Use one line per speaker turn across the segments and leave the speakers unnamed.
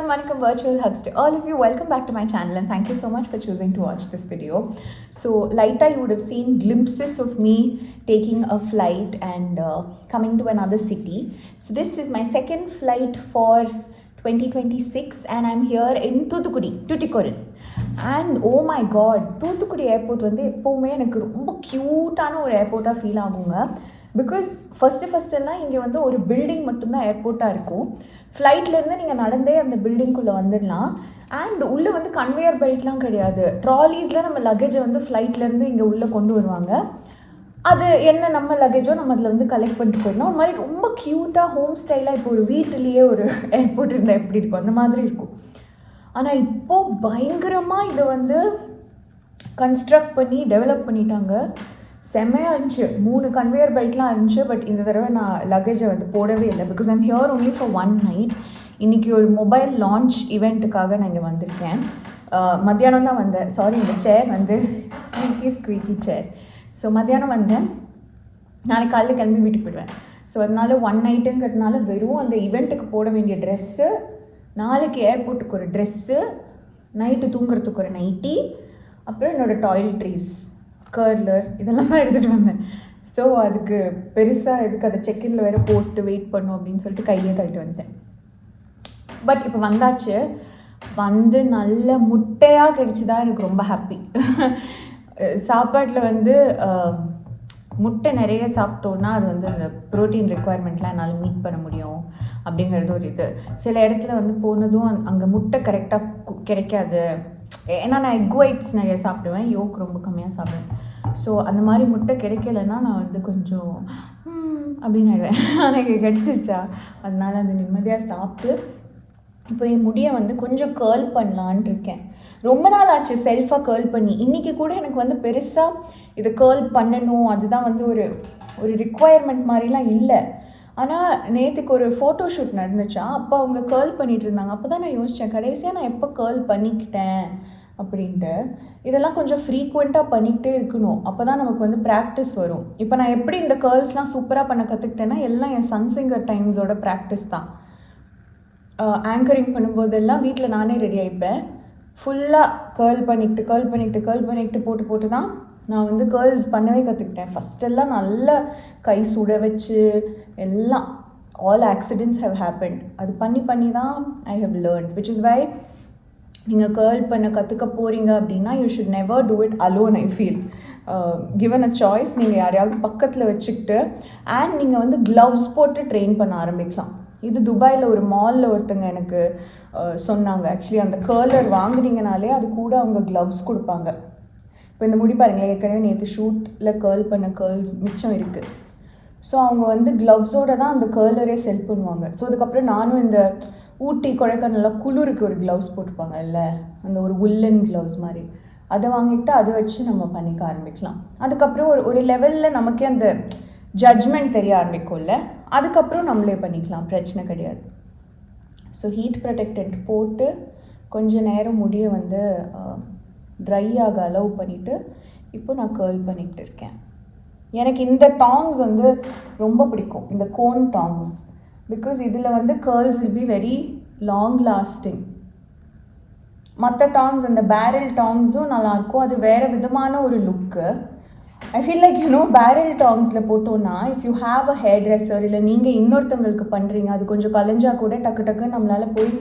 Vanakkam, virtual hugs to all of you. Welcome back to my channel and thank you so much for choosing to watch this video. So, later you would have seen glimpses of me taking a flight and coming to another city. So, this is my second flight for 2026 and I'm here in Thoothukudi, Tuticorin. And oh my god, Thoothukudi airport வந்து எப்போவுமே எனக்கு ரொம்ப க்யூட்டான ஒரு ஏர்போர்ட்டாக feel ஆகுங்க. Because ஃபஸ்ட்டெல்லாம் இங்கே வந்து ஒரு பில்டிங் மட்டும்தான் ஏர்போர்ட்டாக இருக்கும். ஃப்ளைட்லேருந்து நீங்கள் நடந்தே அந்த பில்டிங்குள்ளே வந்துடலாம். அண்ட் உள்ளே வந்து கன்வேயர் பெல்ட்லாம் கிடையாது. ட்ராலீஸில் நம்ம லக்கேஜை வந்து ஃப்ளைட்லேருந்து இங்கே உள்ளே கொண்டு வருவாங்க. அது என்ன நம்ம லக்கேஜோ நம்ம அதில் வந்து கலெக்ட் பண்ணிட்டு போயிடணும். ஒரு மாதிரி ரொம்ப க்யூட்டாக ஹோம் ஸ்டைலாக இப்போ ஒரு வீட்டிலேயே ஒரு ஏர்போர்ட் இருந்தால் எப்படி இருக்கும் அந்த மாதிரி இருக்கும். ஆனால் இப்போது பயங்கரமாக இதை வந்து கன்ஸ்ட்ரக்ட் பண்ணி டெவலப் பண்ணிட்டாங்க. செம்மையாக இருந்துச்சு. 3 கன்வேயர் பெல்ட்லாம் இருந்துச்சு. பட் இந்த தடவை நான் லக்கேஜை வந்து போடவே இல்லை. Because I'm here only for 1 night. இன்றைக்கி ஒரு மொபைல் லான்ச் ஈவெண்ட்டுக்காக நான் இங்கே வந்திருக்கேன். மத்தியானம் தான் வந்தேன். சாரி, இந்த சேர் வந்து ஸ்குவீக்கி சேர். ஸோ மத்தியானம் வந்தேன். நாளைக்கு காலையில் கிளம்பி வீட்டுக்கு போயிடுவேன். ஸோ அதனால 1 nightங்கிறதுனால வெறும் அந்த ஈவெண்ட்டுக்கு போட வேண்டிய ட்ரெஸ்ஸு, நாளைக்கு ஏர்போர்ட்டுக்கு ஒரு ட்ரெஸ்ஸு, நைட்டு தூங்குறதுக்கு ஒரு நைட்டி, அப்புறம் என்னோடய டாய்லெட்ரிஸ், கர்லர் இதெல்லாம் தான் எடுத்துகிட்டு வந்தேன். ஸோ அதுக்கு பெருசாக எதுக்கு அதை செக்இன்ல வேறு போட்டு வெயிட் பண்ணும் அப்படின்னு சொல்லிட்டு கையே தள்ளிட்டு வந்தேன். பட் இப்போ வந்தாச்சு. வந்து நல்ல முட்டையாக கிடச்சிதான் எனக்கு ரொம்ப ஹாப்பி. சாப்பாட்டில் வந்து முட்டை நிறைய சாப்பிட்டோன்னா அது வந்து அந்த ப்ரோட்டீன் ரெக்குவயர்மெண்ட்லாம் என்னால் மீட் பண்ண முடியும் அப்படிங்கிறது ஒரு இது. சில இடத்துல வந்து போனதும் அங்கே முட்டை கரெக்டாக கிடைக்காது. ஏன்னா நான் எக் ஒயிட்ஸ் நிறைய சாப்பிடுவேன், யோக் ரொம்ப கம்மியாக சாப்பிடுவேன். ஸோ அந்த மாதிரி முட்டை கிடைக்கலன்னா நான் வந்து கொஞ்சம் அப்படின்னு ஆயிடுவேன். எனக்கு கிடச்சிருச்சா, அதனால் அது நிம்மதியாக சாப்பிட்டு இப்போ என் முடியை வந்து கொஞ்சம் கேர்ள் பண்ணலான்ட்டு இருக்கேன். ரொம்ப நாள் ஆச்சு செல்ஃபாக கேர்ள் பண்ணி. இன்றைக்கி கூட எனக்கு வந்து பெருசாக இதை கேர்ள் பண்ணணும் அதுதான் வந்து ஒரு ரிக்குவயர்மெண்ட் மாதிரிலாம் இல்லை. ஆனால் நேற்றுக்கு ஒரு ஃபோட்டோ ஷூட் நடந்துச்சா, அப்போ அவங்க கேர்ள் பண்ணிகிட்டு இருந்தாங்க. அப்போ தான் நான் யோசித்தேன், கடைசியாக நான் எப்போ கேர்ள் பண்ணிக்கிட்டேன் அப்படின்ட்டு. இதெல்லாம் கொஞ்சம் ஃப்ரீக்வெண்ட்டாக பண்ணிக்கிட்டே இருக்கணும். அப்போ தான் நமக்கு வந்து ப்ராக்டிஸ் வரும். இப்போ நான் எப்படி இந்த கேர்ள்ஸ்லாம் சூப்பராக பண்ண கற்றுக்கிட்டேன்னா எல்லாம் என் சன் சிங்கர் டைம்ஸோட ப்ராக்டிஸ் தான். ஆங்கரிங் பண்ணும்போதெல்லாம் வீட்டில் நானே ரெடி ஆகிப்பேன். ஃபுல்லாக கேர்ள் பண்ணிக்கிட்டு போட்டு தான் நான் வந்து கேர்ள்ஸ் பண்ணவே கற்றுக்கிட்டேன். ஃபஸ்ட்டெல்லாம் நல்ல கை சுட வச்சு எல்லாம் ஆல் ஆக்சிடென்ட்ஸ் ஹவ் ஹேப்பன்ட். அது பண்ணி தான் I have learned. Which is why நீங்கள் கேர்ள் பண்ண கற்றுக்க போகிறீங்க அப்படின்னா you should never do it alone. I feel given a choice நீங்கள் யாரையாவது பக்கத்தில் வச்சுக்கிட்டு அண்ட் நீங்கள் வந்து க்ளவுஸ் போட்டு ட்ரெயின் பண்ண ஆரம்பிக்கலாம். இது துபாயில் ஒரு மாலில் ஒருத்தங்க எனக்கு சொன்னாங்க. ஆக்சுவலி அந்த கேர்லர் வாங்குனீங்கனாலே அது கூட அவங்க க்ளவுஸ் கொடுப்பாங்க. இப்போ இந்த முடி பாருங்களேன், ஏற்கனவே நேற்று ஷூட்டில் கேர்ள் பண்ண கேர்ள்ஸ் மிச்சம் இருக்குது. ஸோ அவங்க வந்து க்ளவுஸோடு தான் அந்த கேர்லரே செல் பண்ணுவாங்க. ஸோ அதுக்கப்புறம் நானும் இந்த ஊட்டி கொடைக்கானல்லாம் குளிருக்கு ஒரு க்ளவுஸ் போட்டுப்பாங்க இல்லை, அந்த ஒரு உல்லன் க்ளவுஸ் மாதிரி, அதை வாங்கிட்டு அதை வச்சு நம்ம பண்ணிக்க ஆரம்பிக்கலாம். அதுக்கப்புறம் ஒரு லெவலில் நமக்கே அந்த ஜட்ஜ்மெண்ட் தெரிய ஆரம்பிக்கும்ல, அதுக்கப்புறம் நம்மளே பண்ணிக்கலாம், பிரச்சனை கிடையாது. ஸோ ஹீட் ப்ரொடெக்டன்ட் போட்டு கொஞ்சம் நேரம் முடிய வந்து ட்ரை ஆக அலோவ் பண்ணிவிட்டு இப்போ நான் கேர்ள் பண்ணிகிட்டு இருக்கேன். எனக்கு இந்த டாங்ஸ் வந்து ரொம்ப பிடிக்கும், இந்த கோன் டாங்ஸ். பிகாஸ் இதில் வந்து girls will be very long lasting. மற்ற டாங்ஸ் அந்த பேரல் டாங்ஸும் நல்லாயிருக்கும், அது வேறு விதமான ஒரு லுக்கு. ஐ ஃபீல் லைக் பேரல் டாங்ஸில் போட்டோன்னா if you have a hair dresser இல்லை நீங்கள் இன்னொருத்தவங்களுக்கு பண்ணுறீங்க, அது கொஞ்சம் கலைஞ்சா கூட டக்கு நம்மளால் போய்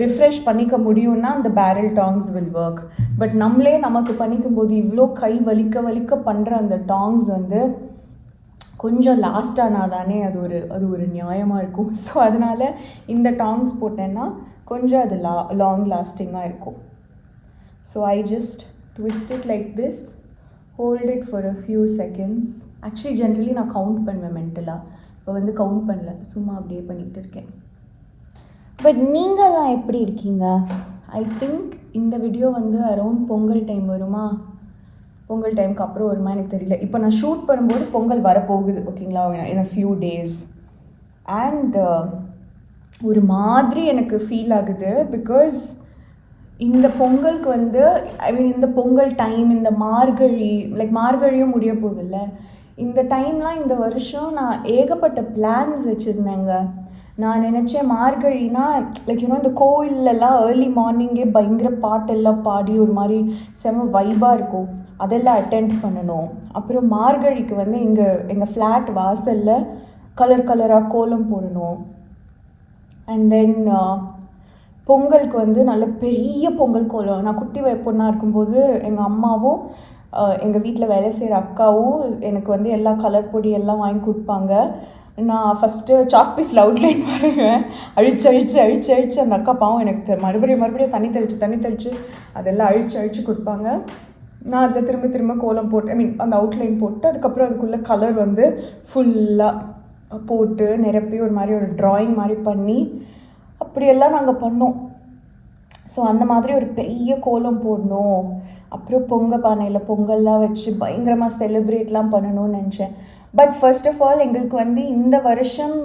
ரிஃப்ரெஷ் பண்ணிக்க முடியும்னா அந்த barrel tongs will work. But நம்மளே நமக்கு பண்ணிக்கும் போது இவ்வளோ கை வலிக்க பண்ணுற அந்த டாங்ஸ் வந்து கொஞ்சம் லாஸ்டானால் தானே அது ஒரு நியாயமாக இருக்கும். ஸோ அதனால் இந்த டாங்ஸ் போட்டேன்னா கொஞ்சம் அது லாங் லாஸ்டிங்காக இருக்கும். So I just twist it like this, hold it for a few seconds. Actually generally நான் கவுண்ட் பண்ணுவேன் மென்டலாக. இப்போ வந்து கவுண்ட் பண்ணல, சும்மா அப்படியே பண்ணிகிட்டு இருக்கேன். பட் நீங்கள்லாம் எப்படி இருக்கீங்க? ஐ திங்க் இந்த வீடியோ வந்து அரௌண்ட் பொங்கல் டைம் வருமா, பொங்கல் டைமுக்கு அப்புறம் வருமா எனக்கு தெரியல. இப்போ நான் ஷூட் பண்ணும்போது பொங்கல் வரப்போகுது, ஓகேங்களா, இன் அ ஃபியூ டேஸ். அண்ட் ஒரு மாதிரி எனக்கு ஃபீல் ஆகுது. பிகாஸ் இந்த பொங்கலுக்கு வந்து இந்த பொங்கல் டைம், இந்த மார்கழியும் முடிய போகுதில்ல, இந்த டைம்லாம் இந்த வருஷம் நான் ஏகப்பட்ட பிளான்ஸ் வச்சுருந்தேங்க. நான் நினச்சேன் மார்கழினா லைக் யூனோ இந்த கோவிலெல்லாம் ஏர்லி மார்னிங்கே பயங்கர பாட்டெல்லாம் பாடி ஒரு மாதிரி செம வைபாக இருக்கும், அதெல்லாம் அட்டெண்ட் பண்ணணும். அப்புறம் மார்கழிக்கு வந்து எங்கள் ஃப்ளாட் வாசலில் கலர் கலராக கோலம் போடணும். அண்ட் தென் பொங்கலுக்கு வந்து நல்ல பெரிய பொங்கல் கோலம். நான் குட்டி பொண்ணாக இருக்கும்போது எங்கள் அம்மாவும் எங்கள் வீட்டில் வேலை செய்கிற அக்காவும் எனக்கு வந்து எல்லா கலர் பொடி எல்லாம் வாங்கி கொடுப்பாங்க. நான் ஃபஸ்ட்டு சாக் பீஸில் அவுட்லைன் பாருவேன், அழிச்சு அந்த அக்கா பாவம் எனக்கு மறுபடியும் தண்ணி தெளித்து அதெல்லாம் அழிச்சு கொடுப்பாங்க. நான் அதில் திரும்ப கோலம் போட்டு அந்த அவுட்லைன் போட்டு அதுக்கப்புறம் அதுக்குள்ளே கலர் வந்து ஃபுல்லாக போட்டு நிரப்பி ஒரு மாதிரி ஒரு ட்ராயிங் மாதிரி பண்ணி அப்படியெல்லாம் நாங்கள் பண்ணோம். ஸோ அந்த மாதிரி ஒரு பெரிய கோலம் போடணும். அப்புறம் பானையில் பொங்கல்லாம் வச்சு பயங்கரமாக செலிப்ரேட்லாம் பண்ணணும்னு நினச்சேன். பட் ஃபர்ஸ்ட் ஆஃப் ஆல் எங்களுக்கு வந்து இந்த வருஷம்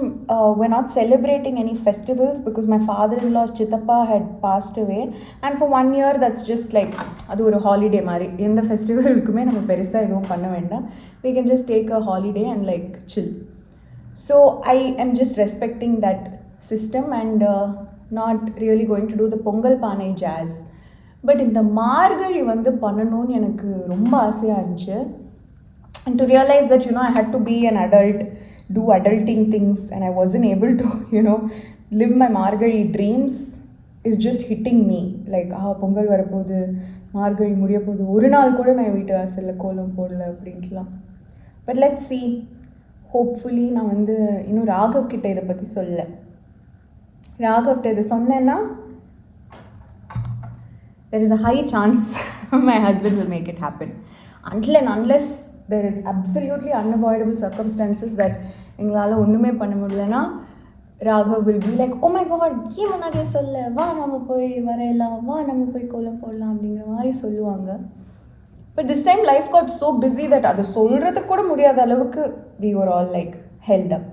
we're not celebrating any festivals because my father-in-law's சித்தப்பா had passed away and for 1 year that's just like அது ஒரு ஹாலிடே மாதிரி. எந்த ஃபெஸ்டிவலுக்குமே நம்ம பெருசாக எதுவும் பண்ண வேண்டாம். we can just take a holiday and like chill. So I am just respecting that system and not really going to do the Pongal பானை jazz. பட் இந்த மார்கழி வந்து பண்ணணும்னு எனக்கு ரொம்ப ஆசையாக இருந்துச்சு. And to realize that, I had to be an adult, do adulting things, and I wasn't able to, live my Margari dreams is just hitting me. Like, Pongal வரப்போகுது, மார்கழி முடிய போகுது, ஒரு நாள் கூட நான் வீட்டு வாசலில் கோலம் போடல அப்படின்ட்டுலாம். பட் லெட்ஸ் சி, ஹோப்ஃபுல்லி நான் வந்து இன்னும் ராகவ் கிட்ட இதை பற்றி சொல்லலை. ராகவ்கிட்ட இதை சொன்னேன்னா there is a high chance my husband will make it happen. Unless there is absolutely unavoidable circumstances that எங்களால் ஒன்றுமே பண்ண முடியலன்னா Raghav will be like, oh my god, ஏன் முன்னாடியே சொல்ல, வா நம்ம போய் வரையலாம், வா நம்ம போய் கோலம் போடலாம் அப்படிங்கிற மாதிரி சொல்லுவாங்க. But this time life got so busy that அதை சொல்கிறதுக்கு கூட முடியாத அளவுக்கு we were all like held up.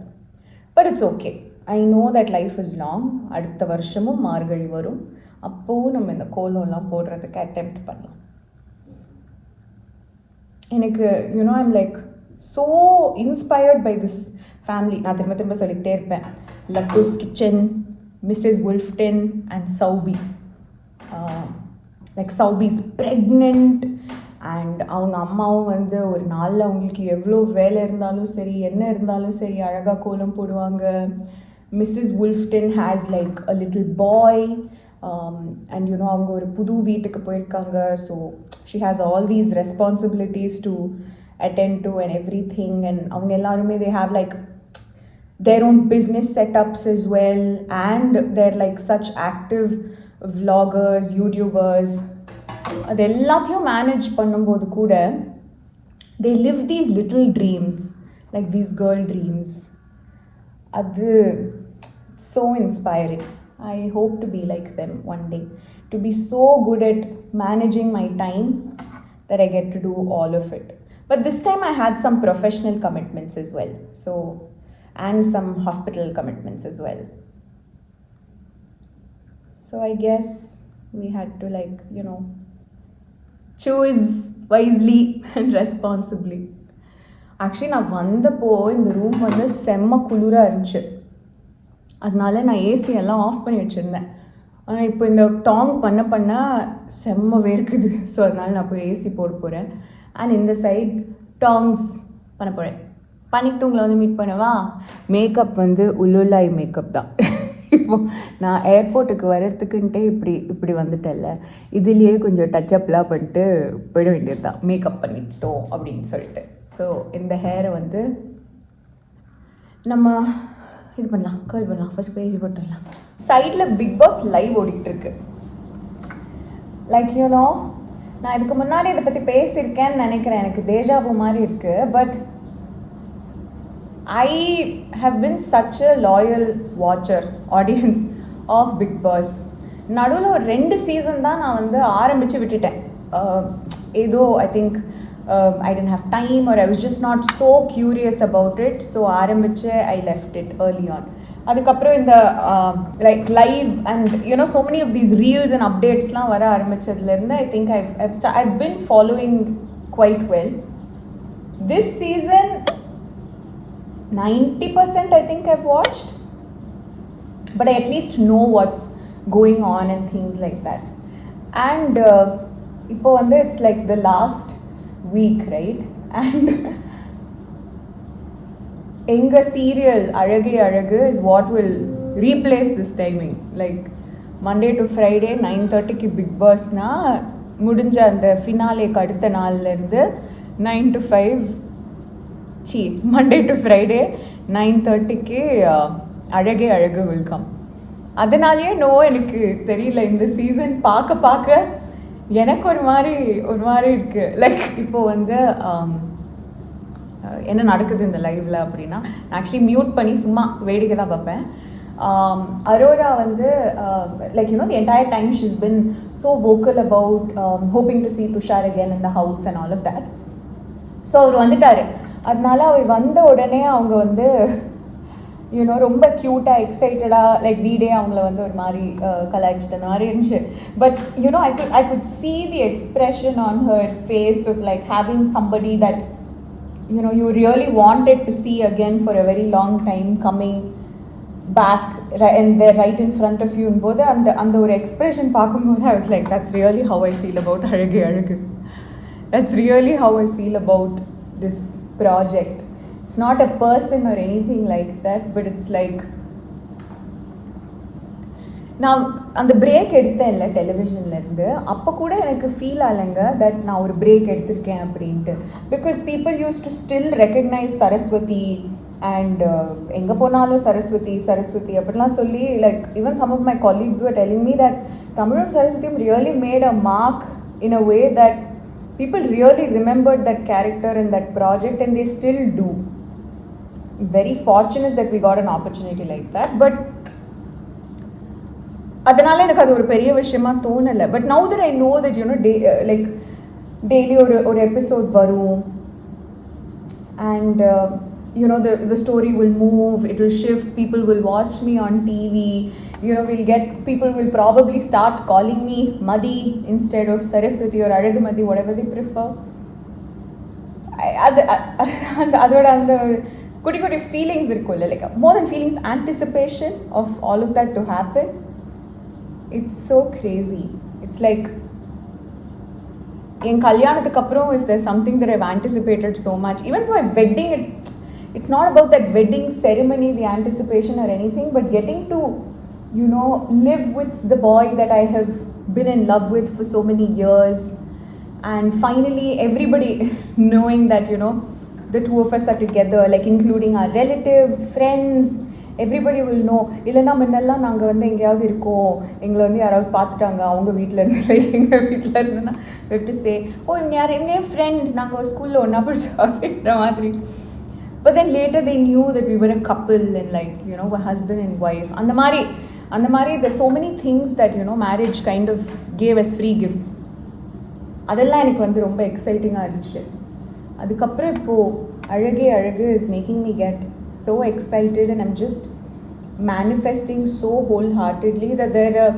But it's okay. I know that life is long. அடுத்த வருஷமும் மார்கழி வரும், அப்போவும் நம்ம இந்த கோலம்லாம் போடுறதுக்கு அட்டெம்ப்ட் பண்ணலாம். எனக்கு I'm like so inspired by this family. நான் திரும்ப சொல்லிக்கிட்டே இருப்பேன். Lettuce kitchen, Mrs Wolfton and சௌபி. லைக் சௌபி இஸ் ப்ரெக்னென்ட் அண்ட் அவங்க அம்மாவும் வந்து ஒரு நாளில் அவங்களுக்கு எவ்வளோ வேலை இருந்தாலும் சரி, என்ன இருந்தாலும் சரி, அழகாக கோலம் போடுவாங்க. Mrs Wolfton has like a little boy and அவங்க ஒரு புது வீட்டுக்கு போயிருக்காங்க. So she has all these responsibilities to attend to and everything, and அவங்க எல்லாருமே they have like their own business setups as well, and they're like such active vloggers, YouTubers. அது எல்லாத்தையும் manage பண்ணும்போது கூட they live these little dreams, like these girl dreams. அது so inspiring. I hope to be like them one day, to be so good at managing my time that I get to do all of it. But this time I had some professional commitments as well, so, and some hospital commitments as well. So I guess we had to like, choose wisely and responsibly. Actually நான் வந்தப்போ இந்த room வந்து செம்ம குளிராக இருந்துச்சு, அதனால நான் AC எல்லாம் ஆஃப் பண்ணி வச்சுருந்தேன். ஆனால் இப்போ இந்த டாங் பண்ண செம்ம வேர்க்குது. ஸோ அதனால நான் போய் ஏசி போட போகிறேன். அண்ட் இந்த சைட் டாங்ஸ் பண்ண போகிறேன். பண்ணிவிட்டு உங்களை வந்து மீட் பண்ணவா. மேக்கப் வந்து உள்ளுள்ளாய் மேக்கப் தான். இப்போது நான் ஏர்போர்ட்டுக்கு வர்றதுக்குன்ட்டே இப்படி வந்துட்டேன்ல, இதுலேயே கொஞ்சம் டச்சப்லாம் பண்ணிட்டு போயிட வேண்டியது தான், மேக்கப் பண்ணிட்டோம் அப்படின்னு சொல்லிட்டு. ஸோ இந்த ஹேரை வந்து நம்ம இது பண்ணலாம், கர்ல் பண்ணலாம். ஃபர்ஸ்ட் பேசி போட்டுடலாம். சைடில் பிக் பாஸ் லைவ் ஓடிட்டுருக்கு. லைக் நான் இதுக்கு முன்னாடி இதை பற்றி பேசியிருக்கேன்னு நினைக்கிறேன், எனக்கு தேஜாபு மாதிரி இருக்குது. But I have been such a loyal watcher, audience of Big Boss. நடுவில் ஒரு 2 சீசன் தான் நான் வந்து ஆரம்பித்து விட்டுட்டேன். ஏதோ I think I didn't have time or I was just not so curious about it. So ஆரம்பித்து I left it early on. அதுக்கப்புறம் இந்த like live and so many of these reels and updatesலாம் வர ஆரம்பித்ததுலேருந்து I think I've been following quite well. This season 90% I think I've watched. but I at least know what's going on and things like that. And இப்போ வந்து it's like the last week, right? And எங்க serial அழகே அழகு is what will replace this timing. Like Monday to Friday 9:30க்கு Bigg பாஸ்னா முடிஞ்ச அந்த ஃபினாலேக்கு அடுத்த நாள்லேருந்து 9 to 5 Monday to Friday 9:30க்கு அழகே அழகு will come. அதனாலேயே எனக்கு தெரியல, இந்த சீசன் பார்க்க எனக்கு ஒரு மாதிரி இருக்குது. லைக் இப்போது வந்து என்ன நடக்குது இந்த லைவில் அப்படின்னா, ஆக்சுவலி மியூட் பண்ணி சும்மா வேடிக்கை தான் பார்ப்பேன். அரோரா வந்து like the entire time she's been so vocal about hoping to see Tushar again in the house and all of that. So அவர் வந்துட்டார். அதனால அவர் வந்த உடனே அவங்க வந்து ரொம்ப க்யூட்டாக எக்ஸைட்டடாக லைக் வீடே அவங்கள வந்து ஒரு மாதிரி கலாய்ச்சிட்டு அந்த மாதிரி இருந்துச்சு. But I could see the expression on her face of like having somebody that you really wanted to see again for a very long time coming back and they're right in front of you. போது அந்த ஒரு expression பார்க்கும்போது I was like, that's really how I feel about அழகே அழகு. That's really how I feel about this project. It's not a person or anything like that, but it's like நான் அந்த break எடுத்தேன் இல்லை டெலிவிஷன்லேருந்து, அப்போ கூட எனக்கு ஃபீல் ஆகலைங்க தட் நான் ஒரு பிரேக் எடுத்திருக்கேன் அப்படின்ட்டு. Because people used to still recognise Saraswathi and எங்கே போனாலும் சரஸ்வதி அப்படிலாம் சொல்லி like even some of my colleagues were telling me that தமிழும் சரஸ்வதியும் really made a mark in a way that people really remembered that character in that project and they still do. Very fortunate that we got an opportunity like that, but அதனால எனக்கு அது ஒரு பெரிய விஷயமா தோணலை. But now that I know that like daily ஒரு episode வரும் and the story will move, it will shift, people will watch me on TV, people will probably start calling me Madhi instead of Saraswati or Alagu Madhi, whatever they prefer. அதோட அந்த குட்டி feelings இருக்கும்ல, like more than feelings, anticipation of all of that to happen. It's so crazy. It's like in kalyanathu appuram, if there's something that I've anticipated so much, even for my wedding, it's not about that wedding ceremony, the anticipation or anything, but getting to live with the boy that I have been in love with for so many years, and finally everybody knowing that the two of us are together, like including our relatives, friends, everybody will know. இல்லைனா முன்னெல்லாம் நாங்கள் வந்து எங்கேயாவது இருக்கோம், எங்களை வந்து யாராவது பார்த்துட்டாங்க அவங்க வீட்டில் இருந்து எங்கள் வீட்டில் இருந்துன்னா we have to say, oh எங்கள் ஃப்ரெண்ட் நாங்கள் ஸ்கூலில் ஒன்றா படிச்சோம் அப்படின்ற மாதிரி. But then later they knew that we were a couple and like a husband and wife. அந்த மாதிரி there's so many things that marriage kind of gave us free gifts. அதெல்லாம் எனக்கு வந்து ரொம்ப எக்ஸைட்டிங்காக இருந்துச்சு. அதுக்கப்புறம் இப்போது அழகே அழகு is making me get so excited, and I'm just manifesting so wholeheartedly that there are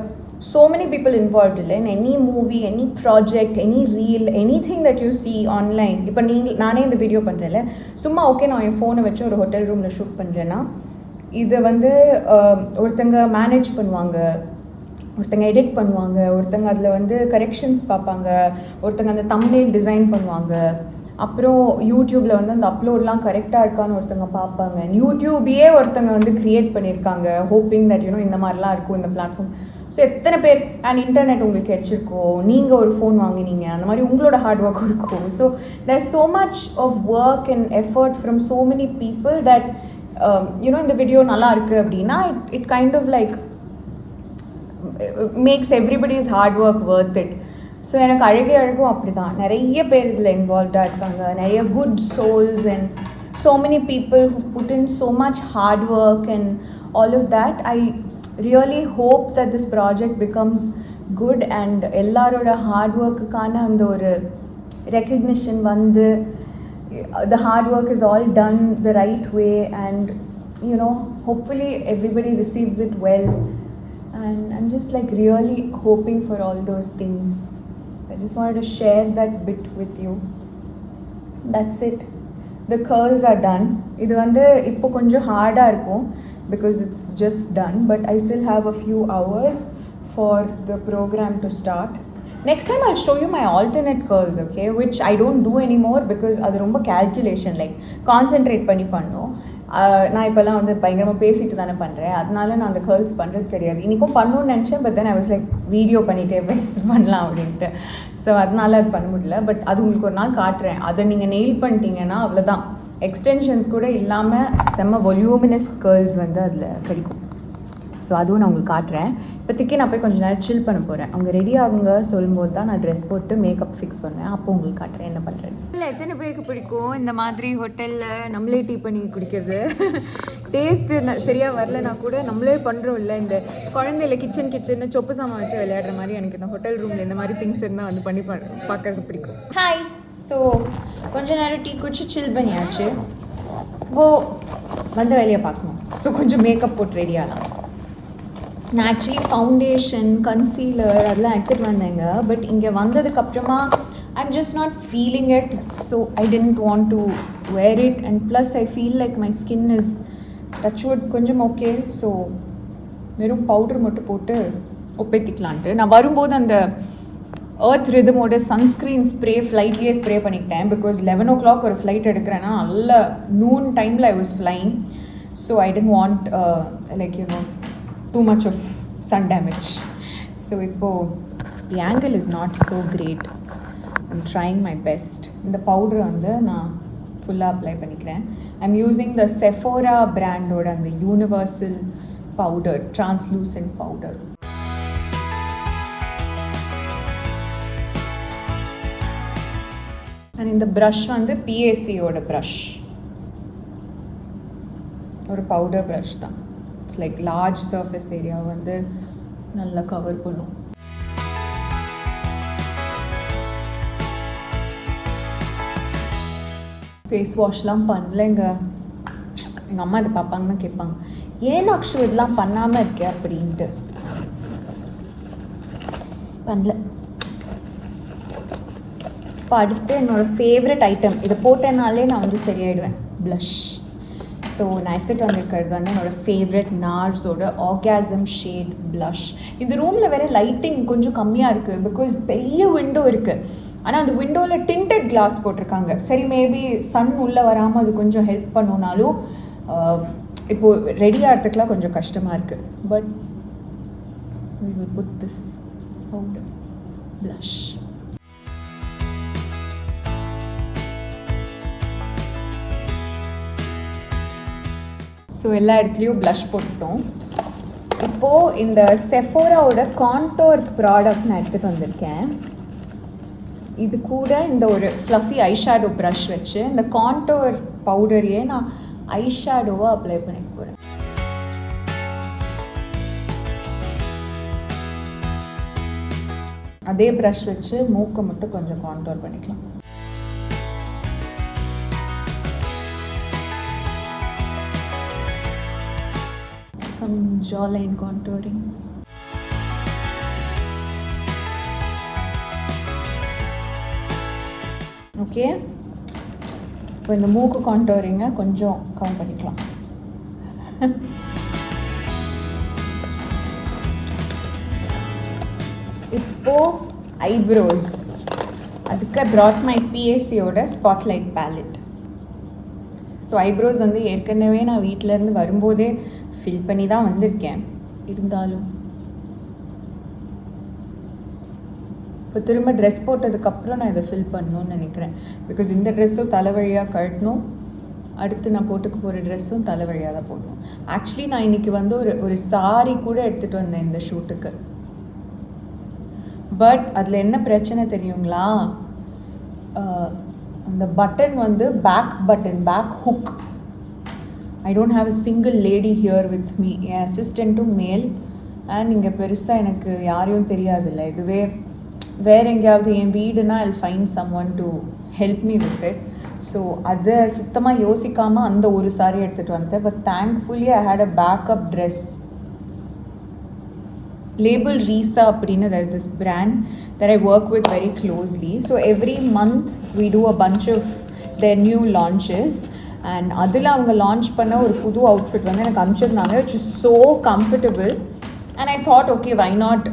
so many people involved in any movie, any project, any reel, anything that you see online. இப்போ நானே இந்த video பண்ணுறேன்ல, சும்மா okay நான் என் ஃபோனை வச்சு ஒரு hotel ரூமில் shoot பண்ணுறேன்னா இதை வந்து ஒருத்தங்க மேனேஜ் பண்ணுவாங்க, ஒருத்தங்க எடிட் பண்ணுவாங்க, ஒருத்தங்க அதில் வந்து கரெக்ஷன்ஸ் பார்ப்பாங்க, ஒருத்தங்க அந்த தம்ப்நெயில் டிசைன் பண்ணுவாங்க, அப்புறம் யூடியூப்பில் வந்து அந்த அப்லோட்லாம் கரெக்டாக இருக்கான்னு ஒருத்தங்க பார்ப்பாங்க. யூடியூபையே ஒருத்தங்க வந்து க்ரியேட் பண்ணியிருக்காங்க ஹோப்பிங் தட் இந்த மாதிரிலாம் இருக்கும் இந்த பிளாட்ஃபார்ம். ஸோ எத்தனை பேர் அண்ட் இன்டர்நெட் உங்களுக்கு கிடச்சிருக்கோ, நீங்கள் ஒரு ஃபோன் வாங்கினீங்க, அந்த மாதிரி உங்களோட ஹார்ட் ஒர்க்கும் இருக்கும். So there so much of work and effort from so many people that இந்த வீடியோ நல்லா இருக்குது அப்படின்னா it kind of like makes everybody's hard work worth it. So எனக்கு அழகே அழகும் அப்படி தான், நிறைய பேர் இதில் இன்வால்வ்டாக இருக்காங்க, நிறைய good souls and so many people who've put in so much hard work and all of that. I really hope that this project becomes good and ellaroda hard work kana and oru recognition vandu the hard work is all done the right way, and hopefully everybody receives it well. And I'm just like really hoping for all those things. So I just wanted to share that bit with you. That's it. The curls are done. இது வந்து இப்போ கொஞ்சம் ஹார்டாக இருக்கும். because it's just done, but I still have a few hours for the program to start. Next time I'll show you my alternate curls, okay, which I don't do anymore because அது ரொம்ப calculation, like concentrate பண்ணி பண்ணணும். நான் இப்போல்லாம் வந்து பயங்கரமாக பேசிட்டு தானே பண்ணுறேன், அதனால நான் அந்த கேர்ள்ஸ் பண்ணுறது கிடையாது. இன்றைக்கும் பண்ணணும்னு நினச்சேன், but then I was like video பண்ணிகிட்டே பண்ணலாம் அப்படின்ட்டு, ஸோ அதனால அது பண்ண முடியல. பட் அது உங்களுக்கு ஒரு நாள் காட்டுறேன். அதை நீங்கள் நெயில் பண்ணிட்டீங்கன்னா அவ்வளோதான், எக்ஸ்டென்ஷன்ஸ் கூட இல்லாமல் செம்ம வொல்யூமினஸ் கேர்ள்ஸ் வந்து அதில் கிடைக்கும். ஸோ அதுவும் நான் உங்களுக்கு காட்டுறேன். இப்போதைக்கு நான் போய் கொஞ்சம் நேரம் சில் பண்ண போகிறேன். அவங்க ரெடி ஆகுங்க சொல்லும்போது தான் நான் ட்ரெஸ் போட்டு மேக்கப் ஃபிக்ஸ் பண்ணுவேன். அப்போ உங்களுக்கு காட்டுறேன் என்ன பண்ணுறேன். இல்லை எத்தனை பேருக்கு பிடிக்கும் இந்த மாதிரி ஹோட்டலில் நம்மளே டீ பண்ணி குடிக்கிறது? டேஸ்ட்டு சரியாக வரலனா கூட நம்மளே பண்ணுறோம் இல்லை, இந்த குழந்தையில கிச்சன் சொப்பு சாமான் வச்சு விளையாடுற மாதிரி எனக்கு இந்த ஹோட்டல் ரூமில் இந்த மாதிரி திங்ஸ் இருந்தால் வந்து பண்ணி பார்க்கறது பிடிக்கும். ஹாய். ஸோ கொஞ்சம் நேரம் டீ குடிச்சு சில் பண்ணியாச்சு. வந்த வேலையை பார்க்கணும். ஸோ கொஞ்சம் மேக்கப் போட்டு ரெடி ஆகலாம். நான் ஆக்சுவலி ஃபவுண்டேஷன் கன்சீலர் அதெல்லாம் எடுத்துகிட்டு வந்தேங்க, பட் இங்கே வந்ததுக்கப்புறமா I'm just not feeling it, so I didn't want to wear it. And plus I feel like my skin is touchwood கொஞ்சம் ஓகே. ஸோ வெறும் பவுடர் மட்டும் போட்டு ஒப்பேத்திக்கலான்ட்டு நான் வரும்போது அந்த எர்த் ரிதமோட சன்ஸ்க்ரீன் ஸ்ப்ரே ஃப்ளைட்லேயே ஸ்ப்ரே பண்ணிக்கிட்டேன். பிகாஸ் 11 o'clock ஒரு ஃப்ளைட் எடுக்கிறேன்னா நல்ல நூன் டைமில் I was flying, so I didn't want like you know too much of sun damage. So the angle is not so great. I'm trying my best. இந்த powder வந்து நான் ஃபுல்லாக apply பண்ணிக்கிறேன். I'm using the Sephora brandோட அந்த universal powder, translucent powder. And இந்த brush வந்து PACயோட brush, ஒரு powder brush தான். இட்ஸ் லைக் லார்ஜ் சர்ஃபேஸ் ஏரியாவை வந்து நல்லா கவர் பண்ணும். ஃபேஸ் வாஷ்லாம் பண்ணலைங்க. எங்கள் அம்மா இதை பார்ப்பாங்கன்னா கேட்பாங்க, ஏன் அக்ஷு இதெல்லாம் பண்ணாமல் இருக்கே அப்படின்ட்டு. பண்ணல. இப்போ அடுத்து என்னோடய ஃபேவரட் ஐட்டம், இதை போட்டேனாலே நான் வந்து சரியாயிடுவேன், ப்ளஷ். ஸோ நான் எடுத்துகிட்டு வந்திருக்கிறது வந்து என்னோடய ஃபேவரட் நார்ஸோட ஆர்காசம் ஷேட் ப்ளஷ். இந்த ரூமில் வேறு லைட்டிங் கொஞ்சம் கம்மியாக இருக்குது, பிகாஸ் பெரிய விண்டோ இருக்குது. ஆனால் அந்த விண்டோவில் டிண்டட் கிளாஸ் போட்டிருக்காங்க. சரி, மேபி சன் உள்ளே வராமல் அது கொஞ்சம் ஹெல்ப் பண்ணுனாலும் இப்போது ரெடி ஆகிறதுக்குலாம் கொஞ்சம் கஷ்டமாக இருக்குது. But we will put this powder blush. So எல்லா இடத்துலையும் ப்ளஷ் போட்டுட்டோம். இப்போது இந்த செஃபோராவோட கான்டோர் ப்ராடக்ட் நான் எடுத்துகிட்டு வந்திருக்கேன். இது கூட இந்த ஒரு ஃப்ளஃபி ஐஷேடோ ப்ரஷ் வச்சு இந்த கான்டோர் பவுடரையே நான் ஐஷேடோவாக அப்ளை பண்ணிக்க போகிறேன். அதே ப்ரஷ் வச்சு மூக்கை மட்டும் கொஞ்சம் கான்டோர் பண்ணிக்கலாம். Some jawline contouring. ஓகே, இப்போ இந்த மூக்கு கான்டோரிங்கை கொஞ்சம் கவுண்ட் பண்ணிக்கலாம். இப்போது ஐப்ரோஸ், அதுக்கு brought my PACயோட ஸ்பாட்லைட் பேலட். ஸோ ஐப்ரோஸ் வந்து ஏற்கனவே நான் வீட்டிலேருந்து வரும்போதே ஃபில் பண்ணி தான் வந்திருக்கேன். இருந்தாலும் இப்போ திரும்ப ட்ரெஸ் போட்டதுக்கப்புறம் நான் இதை ஃபில் பண்ணணும்னு நினைக்கிறேன். பிகாஸ் இந்த ட்ரெஸ்ஸும் தலைவழியாக கழட்டணும், அடுத்து நான் போட்டுக்க போகிற ட்ரெஸ்ஸும் தலைவழியாக தான் போடணும். ஆக்சுவலி நான் இன்றைக்கி வந்து ஒரு சாரி கூட எடுத்துகிட்டு வந்தேன் இந்த ஷூட்டுக்கு. பட் அதில் என்ன பிரச்சனை தெரியுங்களா, அந்த பட்டன் வந்து back hook. I don't have a single lady here with me. என் அசிஸ்டண்ட்டும் மேல், அண்ட் இங்கே பெருசாக எனக்கு யாரையும் தெரியாதில்ல. இதுவே வேறு எங்கேயாவது என் வீடுனா I will find someone to help me with it. So அதை சுத்தமாக யோசிக்காமல் அந்த ஒரு சாரி எடுத்துகிட்டு வந்துட்டேன். But thankfully I had a backup dress labeled Risa appadina. There's this brand that I work with very closely. So every month we do a bunch of their new launches, and அதில் அவங்க launch பண்ண ஒரு புது outfit வந்து எனக்கு அனுப்பிச்சிருந்தாங்க, which is so comfortable. And I thought okay why not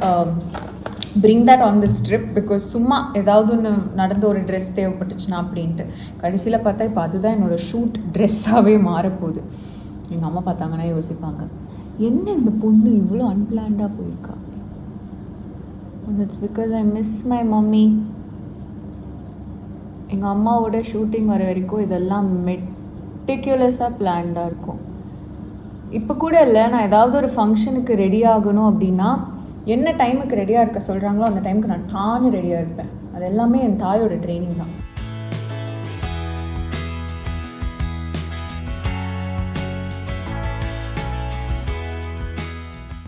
bring that on this trip, because சும்மா ஏதாவது ஒன்று நடந்த ஒரு ட்ரெஸ் தேவைப்பட்டுச்சுன்னா அப்படின்ட்டு. கடைசியில் பார்த்தா இப்போ அதுதான் என்னோடய ஷூட் ட்ரெஸ்ஸாகவே மாறப்போகுது. எங்கள் அம்மா பார்த்தாங்கன்னா யோசிப்பாங்க, என்ன இந்த பொண்ணு இவ்வளோ அன்பிளான்டாக போயிருக்கா. That's because I miss my mummy. எங்கள் அம்மாவோட ஷூட்டிங் வர வரைக்கும் இதெல்லாம் மெட்டிகுலஸாக பிளான்டாக இருக்கும். இப்போ கூட இல்லை, நான் ஏதாவது ஒரு ஃபங்க்ஷனுக்கு ரெடி ஆகணும் அப்படின்னா என்ன டைமுக்கு ரெடியாக இருக்க சொல்கிறாங்களோ அந்த டைமுக்கு நான் டான்னு ரெடியாக இருப்பேன். அது எல்லாமே என் தாயோட ட்ரைனிங் தான்.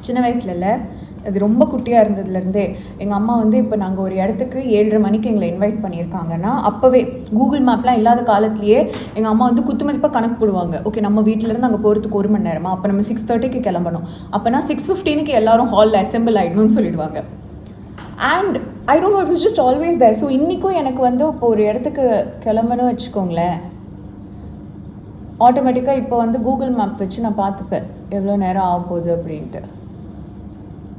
சின்ன வயசுல இல்லை, அது ரொம்ப குட்டியாக இருந்ததுலேருந்தே எங்கள் அம்மா வந்து இப்போ நாங்கள் ஒரு இடத்துக்கு 7:30 மணிக்கு எங்களை இன்வைட் பண்ணியிருக்காங்கன்னா அப்போவே கூகுள் மேப்லாம் இல்லாத காலத்துலேயே எங்கள் அம்மா வந்து குத்துமதிப்பாக கணக்கு போடுவாங்க. ஓகே, நம்ம வீட்டிலேருந்து அங்கே போகிறதுக்கு 1 மணி நேரமா, அப்போ நம்ம 6:30க்கு கிளம்பணும், அப்போனா 6:15க்கு எல்லாரும் ஹாலில் அசெம்பிள் ஆகிடணும்னு சொல்லிடுவாங்க. And I don't know, it was just always there. So இன்றைக்கும் எனக்கு வந்து இப்போ ஒரு இடத்துக்கு கிளம்பணும் வச்சுக்கோங்களேன், ஆட்டோமேட்டிக்காக இப்போ வந்து கூகுள் மேப் வச்சு நான் பார்த்துப்பேன் எவ்வளோ நேரம் ஆக போகுது அப்படின்ட்டு.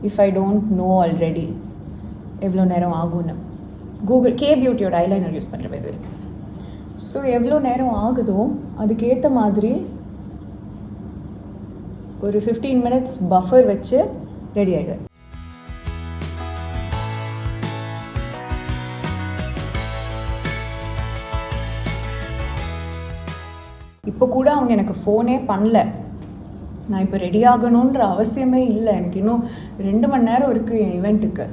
If I don't no already எவ்வளோ நேரம் ஆகும்னு. கூகுள் பியூட்டியோட ஐலைனர் யூஸ் பண்ணுற இது. ஸோ எவ்வளோ நேரம் ஆகுதோ அதுக்கேற்ற மாதிரி ஒரு 15 minutes பஃபர் வச்சு ரெடி ஆகிடுவேன். இப்போ கூட அவங்க எனக்கு ஃபோனே பண்ணல, நான் இப்போ ரெடி ஆகணுன்ற அவசியமே இல்லை, எனக்கு இன்னும் 2 மணி நேரம் இருக்குது என் ஈவெண்ட்டுக்கு.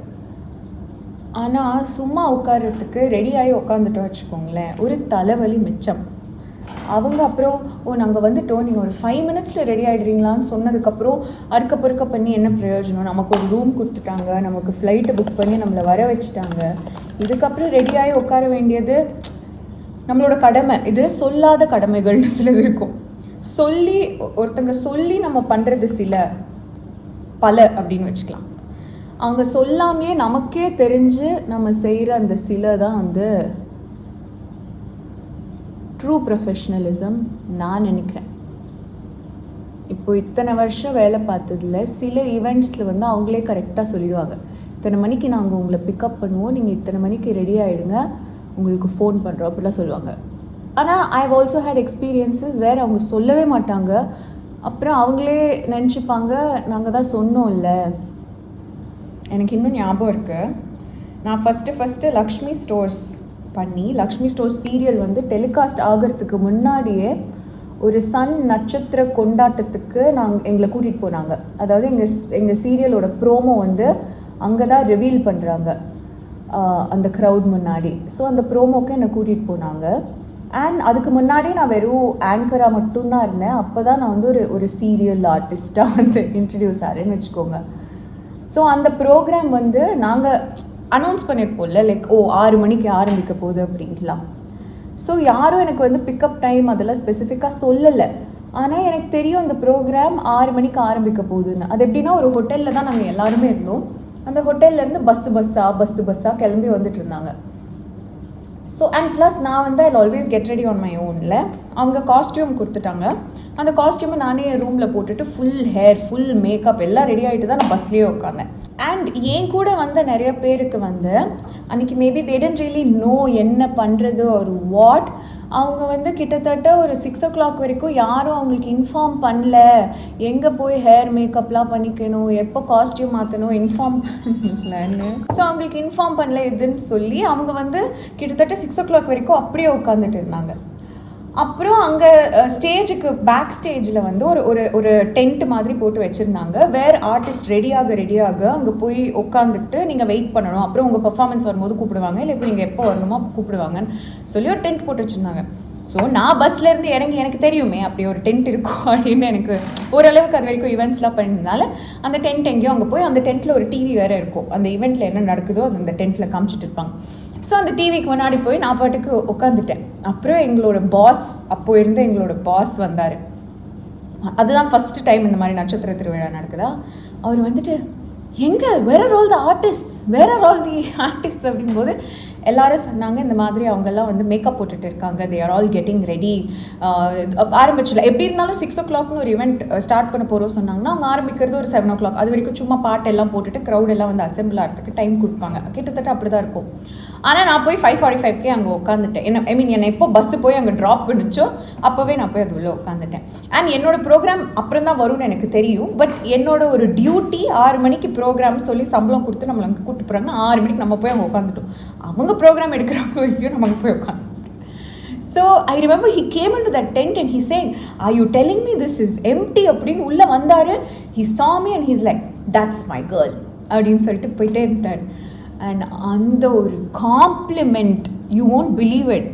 ஆனால் சும்மா உட்காரத்துக்கு ரெடி ஆகி உட்காந்துட்டோம் வச்சுக்கோங்களேன், ஒரு தலைவலி மிச்சம். அவங்க அப்புறம் நாங்கள் வந்துட்டோம், நீங்கள் ஒரு 5 minutesல ரெடி ஆகிடுறீங்களான்னு சொன்னதுக்கப்புறம் அறுக்க பொறுக்க பண்ணி என்ன பிரயோஜனம்? நமக்கு ஒரு ரூம் கொடுத்துட்டாங்க, நமக்கு ஃப்ளைட்டை புக் பண்ணி நம்மளை வர வச்சுட்டாங்க. இதுக்கப்புறம் ரெடியாகி உட்கார வேண்டியது நம்மளோட கடமை. இது சொல்லாத கடமைகள்னு சிலது இருக்கும். சொல்லி ஒருத்தங்க சொல்லி நம்ம பண்ணுறது பல அப்படின்னு வச்சுக்கலாம். அவங்க சொல்லாமையே நமக்கே தெரிஞ்சு நம்ம செய்கிற அந்த தான் வந்து ட்ரூ ப்ரொஃபஷ்னலிசம் நான் நினைக்கிறேன். இப்போ இத்தனை வருஷம் வேலை பார்த்ததில் சில ஈவெண்ட்ஸில் வந்து அவங்களே கரெக்டாக சொல்லிடுவாங்க, இத்தனை மணிக்கு நாங்கள் உங்களை பிக்கப் பண்ணுவோம், நீங்கள் இத்தனை மணிக்கு ரெடி ஆகிடுங்க, உங்களுக்கு ஃபோன் பண்ணுறோம் அப்படிலாம் சொல்லுவாங்க. ஆனால் I have also had experiences வேறு அவங்க சொல்லவே மாட்டாங்க. அப்புறம் அவங்களே நினச்சிப்பாங்க நாங்கள் தான் சொன்னோம்ல. எனக்கு இன்னும் ஞாபகம் இருக்குது, நான் first Lakshmi stores Lakshmi stores serial வந்து டெலிகாஸ்ட் ஆகிறதுக்கு முன்னாடியே ஒரு சன் நட்சத்திர கொண்டாட்டத்துக்கு எங்களை கூட்டிகிட்டு போனாங்க. அதாவது எங்கள் சீரியலோட ப்ரோமோ வந்து அங்கே தான் ரிவீல் பண்ணுறாங்க அந்த க்ரௌட் முன்னாடி. ஸோ அந்த ப்ரோமோக்கு என்னை கூட்டிகிட்டு போனாங்க. அண்ட் அதுக்கு முன்னாடி நான் வெறும் ஆங்கராக மட்டும்தான் இருந்தேன். அப்போ தான் நான் வந்து ஒரு சீரியல் ஆர்டிஸ்ட்டாக வந்து இன்ட்ரடியூஸ் ஆகிறேன்னு வச்சுக்கோங்க. ஸோ அந்த ப்ரோக்ராம் வந்து நாங்கள் அனௌன்ஸ் பண்ணியிருப்போம்ல, லைக் 6 மணிக்கு ஆரம்பிக்க போகுது அப்படின்ட்டுலாம். ஸோ யாரும் எனக்கு வந்து பிக்கப் டைம் அதெல்லாம் ஸ்பெசிஃபிக்காக சொல்லலை. ஆனால் எனக்கு தெரியும் அந்த ப்ரோக்ராம் 6 மணிக்கு ஆரம்பிக்க போகுதுன்னு. அது எப்படின்னா, ஒரு ஹோட்டலில் தான் நாங்கள் எல்லாருமே இருந்தோம். அந்த ஹோட்டல்லேருந்து பஸ்ஸாக கிளம்பி வந்துட்டு இருந்தாங்க. ஸோ அண்ட் ப்ளஸ் நான் வந்து I always get ready on my ஓனில். அவங்க காஸ்டியூம் கொடுத்துட்டாங்க. அந்த காஸ்டியூமை நானே என் ரூமில் போட்டுட்டு ஃபுல் ஹேர் ஃபுல் மேக்கப் எல்லாம் ரெடி ஆகிட்டு தான் நான் பஸ்லேயே உட்காந்தேன். அண்ட் என் கூட வந்த நிறைய பேருக்கு வந்து அன்றைக்கி maybe they didn't really know என்ன பண்ணுறது ஒரு வாட். அவங்க வந்து கிட்டத்தட்ட ஒரு 6 o'clock வரைக்கும் யாரும் அவங்களுக்கு இன்ஃபார்ம் பண்ணல, எங்கே போய் ஹேர் மேக்கப்லாம் பண்ணிக்கணும், எப்போ காஸ்டியூம் மாற்றணும் இன்ஃபார்ம் பண்ணலன்னு. ஸோ அவங்களுக்கு இன்ஃபார்ம் பண்ணல இதுன்னு சொல்லி அவங்க வந்து கிட்டத்தட்ட 6 o'clock வரைக்கும் அப்படியே உட்காந்துட்டு இருந்தாங்க. அப்புறம் அங்கே ஸ்டேஜுக்கு பேக் ஸ்டேஜில் வந்து ஒரு டென்ட் மாதிரி போட்டு வச்சுருந்தாங்க. வேறு ஆர்டிஸ்ட் ரெடியாக அங்கே போய் உட்காந்துட்டு நீங்கள் வெயிட் பண்ணணும், அப்புறம் உங்கள் பர்ஃபார்மன்ஸ் வரும்போது கூப்பிடுவாங்க, இல்லை இப்போ நீங்கள் எப்போ வரணுமோ அப்போ கூப்பிடுவாங்கன்னு சொல்லி ஒரு டென்ட் போட்டு வச்சுருந்தாங்க. ஸோ நான் பஸ்லேருந்து இறங்கி எனக்கு தெரியுமே அப்படி ஒரு டென்ட் இருக்கும் அப்படின்னு எனக்கு ஓரளவுக்கு அது வரைக்கும் ஈவெண்ட்ஸ்லாம் பண்ணதுனால அந்த டென்ட் எங்கேயோ அங்கே போய் அந்த டென்ட்டில் ஒரு டிவி வேறு இருக்கும். அந்த ஈவெண்ட்டில் என்ன நடக்குதோ அது அந்த டென்ட்டில் காமிச்சிட்டு இருப்பாங்க. ஸோ அந்த டிவிக்கு முன்னாடி போய் நான் பாட்டுக்கு உட்காந்துட்டேன். அப்புறம் எங்களோட பாஸ் வந்தார். அதுதான் ஃபஸ்ட்டு டைம் இந்த மாதிரி நட்சத்திர திருவிழா நடக்குதா. அவர் வந்துட்டு, எங்கே where are all the artist அப்படிங்கும்போது எல்லாரும் சொன்னாங்க இந்த மாதிரி அவங்கெல்லாம் வந்து மேக்கப் போட்டுட்டு இருக்காங்க, they are all getting ready. ஆரம்பிச்சிடல, எப்படி இருந்தாலும் 6 o'clockனு ஒரு ஈவெண்ட் ஸ்டார்ட் பண்ண போகிறோம் சொன்னாங்கன்னா அவங்க ஆரம்பிக்கிறது ஒரு 7 o'clock. அது வரைக்கும் சும்மா பாட்டு எல்லாம் போட்டுட்டு க்ரௌட் எல்லாம் வந்து அசெம்பிள் ஆகிறதுக்கு டைம் கொடுப்பாங்க. கிட்டத்தட்ட அப்படி தான் இருக்கும். ஆனால் நான் போய் 5:45 அங்கே உட்காந்துட்டேன். என்னை எப்போ பஸ்ஸு போய் அங்கே ட்ராப் பண்ணிச்சோ அப்போவே நான் போய் அது உள்ள உட்காந்துட்டேன். அண்ட் என்னோட ப்ரோக்ராம் அப்புறம் தான் வரும்னு எனக்கு தெரியும். பட் என்னோட ஒரு டியூட்டி 6 மணிக்கு ப்ரோக்ராம் சொல்லி சம்பளம் கொடுத்து நம்மளை அங்கே கூப்பிட்டு போகிறாங்க. 6 மணிக்கு நம்ம போய் அங்கே உட்காந்துட்டோம். அவங்க ப்ரோக்ராம் எடுக்கிறாங்களோ இல்லையோ நம்ம அங்கே போய் உட்காந்து. So I remember he came into that tent and he's saying, "Are you telling me this is empty?" அப்படின்னு உள்ளே வந்தார். He saw me and he's like, "That's my girl" அப்படின்னு சொல்லிட்டு போயிட்டே இருந்தார். அண்ட் அந்த ஒரு compliment, you won't believe it,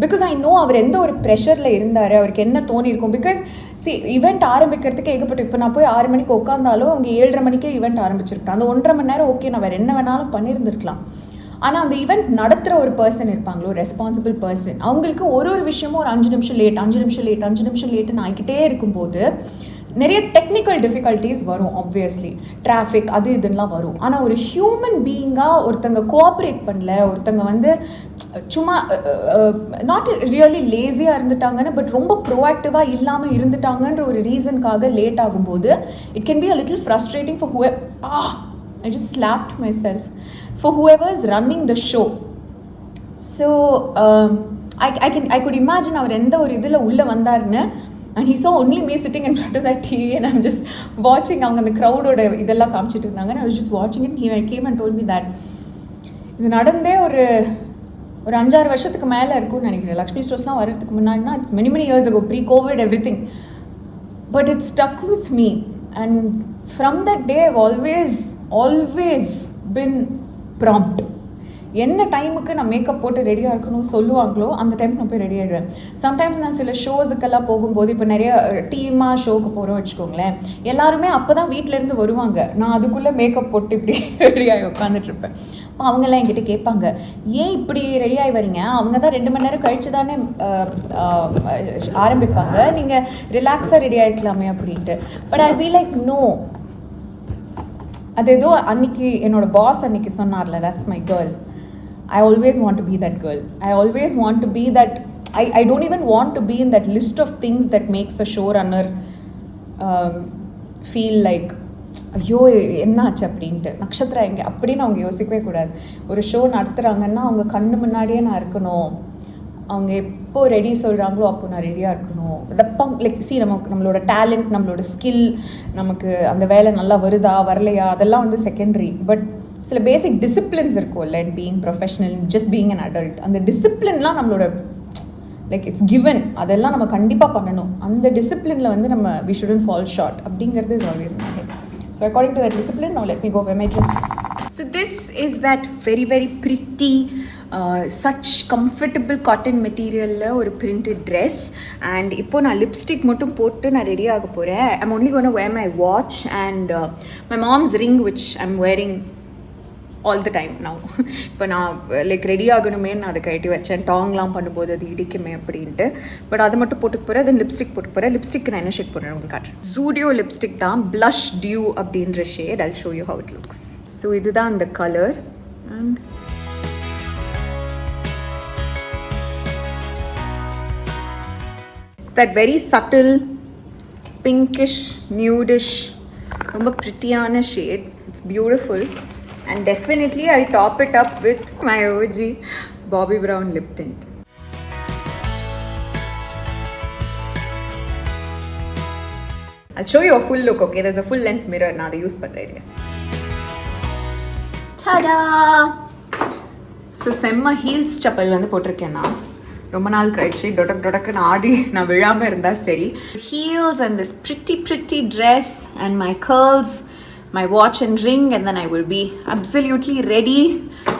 because I know அவர் எந்த ஒரு ப்ரெஷரில் இருந்தார், அவருக்கு என்ன தோணியிருக்கும். பிகாஸ் ஈவெண்ட் ஆரம்பிக்கிறதுக்கு ஏகப்பட்ட, இப்போ நான் போய் 6 மணிக்கு உட்காந்தாலும் அவங்க 7:30 மணிக்கே ஈவெண்ட் ஆரம்பிச்சிருக்கேன். அந்த 1.5 மணி நேரம் ஓகே, நான் வேறு என்ன வேணாலும் பண்ணியிருந்துருக்கலாம். ஆனால் அந்த ஈவெண்ட் நடத்துகிற ஒரு பர்சன் இருப்பாங்களோ, ரெஸ்பான்சிபிள் பர்சன், அவங்களுக்கு ஒரு விஷயமும் ஒரு 5 நிமிஷம் லேட்டுன்னு ஆகிக்கிட்டே இருக்கும்போது நிறைய டெக்னிக்கல் டிஃபிகல்ட்டிஸ் வரும். ஆப்வியஸ்லி டிராஃபிக் அது இதுலாம் வரும். ஆனால் ஒரு ஹியூமன் பீயிங்காக ஒருத்தங்க கோஆப்ரேட் பண்ணல, ஒருத்தங்க வந்து சும்மா நாட் ரியலி லேசியாக இருந்துட்டாங்கன்னு, பட் ரொம்ப ப்ரோஆக்டிவாக இல்லாமல் இருந்துட்டாங்கன்ற ஒரு ரீசனுக்காக லேட் ஆகும்போது it can be a little frustrating for I just slapped myself for whoever is running the show. So I could imagine அவர் எந்த ஒரு இதில் உள்ளே வந்தாருன்னு. And he saw only me sitting in front of that TV and I'm just watching. அவங்க அந்த க்ரௌடோட இதெல்லாம் காமிச்சிட்டு இருந்தாங்க. I was just watching it. He came and told me that இது நடந்தே ஒரு 5-6 வருஷத்துக்கு மேலே இருக்கும்னு நினைக்கிறேன். லக்ஷ்மி ஸ்டோர்ஸ்லாம் வர்றதுக்கு முன்னாடினா it's many years ago, pre-COVID everything. But it stuck with me. And from that day I've always been prompt. என்ன டைமுக்கு நான் மேக்கப் போட்டு ரெடியாக இருக்கணும் சொல்லுவாங்களோ அந்த டைம் நான் போய் ரெடி ஆகிடுவேன். சம்டைம்ஸ் நான் சில ஷோஸுக்கெல்லாம் போகும்போது, இப்போ நிறைய டீமாக ஷோக்கு போகிறோம் வச்சுக்கோங்களேன், எல்லாருமே அப்போ தான் வீட்டிலேருந்து வருவாங்க. நான் அதுக்குள்ளே மேக்கப் போட்டு இப்படி ரெடியாகி உட்காந்துட்ருப்பேன். அவங்கெல்லாம் என்கிட்ட கேட்பாங்க, ஏன் இப்படி ரெடியாகி வரீங்க? அவங்க தான் 2 மணி நேரம் கழித்து தானே ஆரம்பிப்பாங்க, நீங்கள் ரிலாக்ஸாக ரெடி ஆகிருக்கலாமே அப்படின்ட்டு. But I be like no, அது ஏதோ அன்னைக்கு என்னோட பாஸ் அன்னைக்கு சொன்னார்ல, that's my girl. I always want to be that girl. I always want to be that. I don't even want to be in that list of things that makes the showrunner feel like ஐயோ என்னாச்சு அப்படின்ட்டு, நட்சத்திரம் எங்கே அப்படின்னு அவங்க யோசிக்கவே கூடாது. ஒரு ஷோ நடத்துகிறாங்கன்னா அவங்க கண்ணு முன்னாடியே நான் இருக்கணும், அவங்க எப்போ ரெடி சொல்கிறாங்களோ அப்போ நான் ரெடியாக இருக்கணும். லைக் நம்மளோட டேலண்ட், நம்மளோட ஸ்கில், நமக்கு அந்த வேலை நல்லா வருதா வரலையா அதெல்லாம் வந்து செகண்டரி. பட் சில பேசிக் டிசிப்ளின்ஸ் இருக்கும்ல, and being professional, just being an adult, அந்த டிசிப்ளின்லாம் நம்மளோட லைக் இட்ஸ் கிவன், அதெல்லாம் நம்ம கண்டிப்பாக பண்ணணும். அந்த டிசிப்ளினில் வந்து நம்ம வி ஷுடன்ட் ஃபால் ஷார்ட் அப்படிங்கிறது is always my head. So according to that discipline, now let me go wear my dress. So this is that very pretty such comfortable cotton material ஒரு printed dress. And இப்போ நான் lipstick மட்டும் போட்டு நான் ready ஆக போகிறேன். I'm only going to wear my watch and my mom's ring which I'm wearing all the time now. இப்போ நான் லைக் ரெடி ஆகணுமே நான் அதை கட்டி வச்சேன், டாங்லாம் பண்ணும்போது அது இடிக்குமே அப்படின்ட்டு. பட் அதை மட்டும் போட்டு போகிறேன். தென் லிப்ஸ்டிக் போட்டு போகிறேன். லிப்ஸ்டிக் நான் என்ன ஷேட் போடுறேன் உங்களுக்கு காட்டுறேன். ஜூடியோ லிப்ஸ்டிக் தான், blush dew அப்படின்ற shade. I'll show you how it looks. So இதுதான் அந்த colour. And it's that very subtle pinkish nudish ரொம்ப ப்ரிட்டியான shade. It's beautiful. And definitely I'll top it up with my OG Bobbi Brown lip tint. I'll show you a full look, okay? There's a full length mirror now, they use pannren. Ta-da! So semma heels chappal வந்து போட்டிருக்கேன்னா ரொம்ப நாள் கழிச்சு டொடக்குன்னு ஆடி நான் விழாமல் இருந்தால் சரி. Heels and this pretty dress and my curls, my watch and ring, and then I will be absolutely ready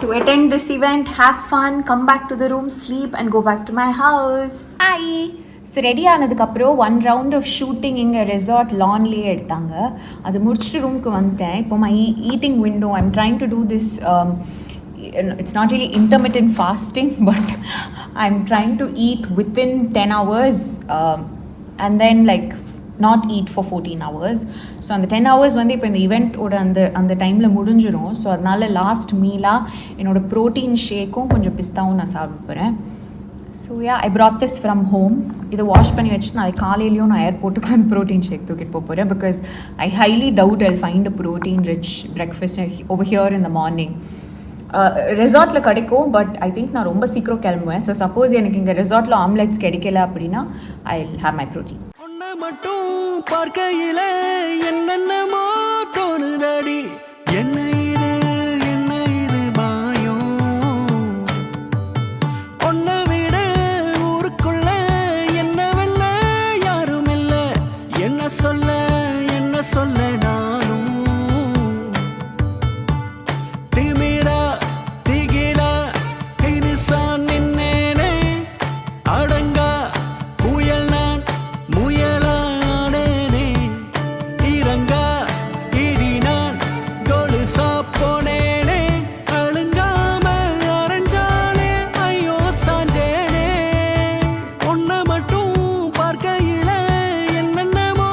to attend this event, have fun, come back to the room, sleep and go back to my house. Hi! So ready ஆனதுக்கப்புறம் 1 round of shooting இங்கே resort லான்லேயே எடுத்தாங்க. அது முடிச்சுட்டு ரூமுக்கு வந்துட்டேன். இப்போ my eating window, I'm trying to do this, it's not really intermittent fasting, but I'm trying to eat within 10 hours and then like not eat for 14 hours. So அந்த 10 hours வந்து இப்போ இந்த ஈவெண்ட்டோட அந்த டைமில் முடிஞ்சிடும். ஸோ அதனால் லாஸ்ட் மீலாக என்னோடய protein ஷேக்கும் கொஞ்சம் பிஸ்தாவும் நான் சாப்பிட போகிறேன். So I brought this from home. இதை வாஷ் பண்ணி வச்சுட்டு நாளைக்கு காலையிலையும் நான் ஏர்போர்ட்டுக்கு வந்து ப்ரோட்டீன் ஷேக் தூக்கிட்டு போக போகிறேன். Because I highly doubt I find a protein rich breakfast over here in the morning. ரெசார்ட்டில் கிடைக்கும், பட் ஐ திங்க் நான் ரொம்ப சீக்கிரம் கிளம்புவேன். ஸோ சப்போஸ் எனக்கு இங்கே ரெசார்ட்டில் ஆம்லெட்ஸ் கிடைக்கல அப்படின்னா I will have my protein.
ஒன்றை மட்டும் பார்க்கையில் என்னென்னமோ தோணுதடி, என்ன இது மாயம், ஒன்றை விட ஊருக்குள்ள என்னவெல்ல யாரும் இல்லை, என்ன சொல்ல நானும் திமிரா திகிலா தினுசா நின்னேனே, அடங்கா புயல் நான் முயலானேனே, இறங்கா இடி நான் கொலுசா போனேனே, அழுங்காம அரைஞ்சாலே ஐயோ சாஞ்சேனே, ஒன்றை மட்டும் பார்க்கையில என்னென்னமோ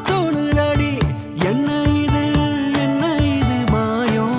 தோணுதடி, என்ன இது மாயம்.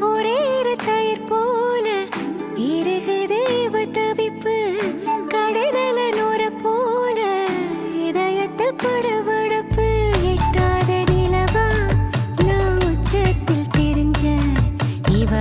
ஒரே தயிர் போல இருக்குதே இவ தவிப்பு, கடல நூற போல இதயத்தில் படபடப்பு, எட்டாத நிலவா நான் உச்சத்தில் தெரிஞ்ச இவ